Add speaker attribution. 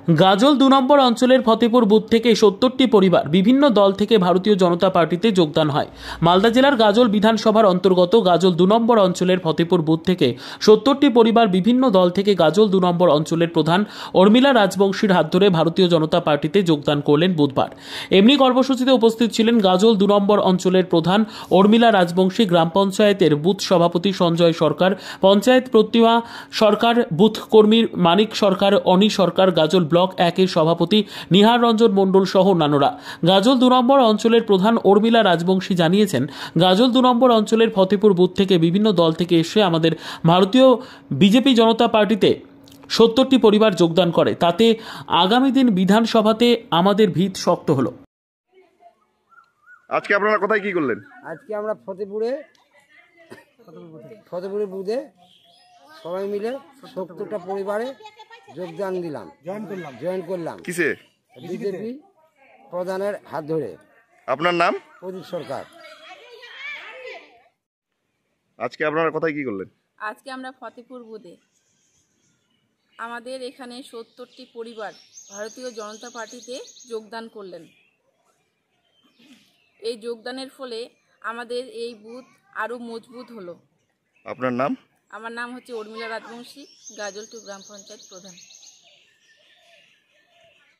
Speaker 1: গাজল ২ নম্বর অঞ্চলের ফতেপুর বুথ থেকে ৭০টি পরিবার বিভিন্ন দল থেকে ভারতীয় জনতা পার্টিতে যোগদান হয়। মালদা জেলার গাজল বিধানসভার অন্তর্গত গাজল ২ নম্বর অঞ্চলের ফতেপুর বুথ থেকে ৭০টি পরিবার বিভিন্ন দল থেকে গাজল ২ নম্বর অঞ্চলের প্রধান উর্মিলা রাজবংশীর হাত ধরে ভারতীয় জনতা পার্টিতে যোগদান করলেন বুধবার। এমনি কর্মসূচিতে উপস্থিত ছিলেন গাজল ২ নম্বর অঞ্চলের প্রধান উর্মিলা রাজবংশী, গ্রাম পঞ্চায়েতের বুথ সভাপতি সঞ্জয় সরকার, পঞ্চায়েত প্রতিমা সরকার, বুথ কর্মী মানিক সরকার, অনি সরকার, গাজল ব্লক ১-এর সভাপতি নিহার রঞ্জন মণ্ডল সহ অন্যান্যরা। গাজল ২ নম্বর অঞ্চলের প্রধান উর্মিলা রাজবংশী জানিয়েছেন, গাজল ২ নম্বর অঞ্চলের ফতেপুর বুথ থেকে বিভিন্ন দল থেকে এসে আমাদের ভারতীয় বিজেপি জনতা পার্টিতে ৭০টি পরিবার যোগদান করে, তাতে আগামী দিন বিধানসভাতে আমাদের ভিত শক্ত হলো।
Speaker 2: আজকে আপনারা কোথায় কি করলেন?
Speaker 3: আজকে আমরা ফতেপুরে বুথে সবাই মিলে ৭০টা পরিবারে যোগদান দিলাম, জয়েন করলাম।
Speaker 2: কিসে?
Speaker 3: বিজেপি প্রধানের হাত ধরে।
Speaker 2: আপনার নাম?
Speaker 3: প্রদীপ সরকার।
Speaker 2: আজকে আপনারা কোথায় কি করলেন?
Speaker 4: আজকে আমরা ফতেপুর বুথে আমাদের এখানে ৭০টি পরিবার ভারতীয় জনতা পার্টিতে যোগদান করলেন। এই যোগদানের ফলে আমাদের এই বুথ আরও মজবুত হলো।
Speaker 2: আপনার নাম?
Speaker 4: আমার নাম হচ্ছে উর্মিলা রাজবংশী, গাজল 2 গ্রাম পঞ্চায়েত প্রধান।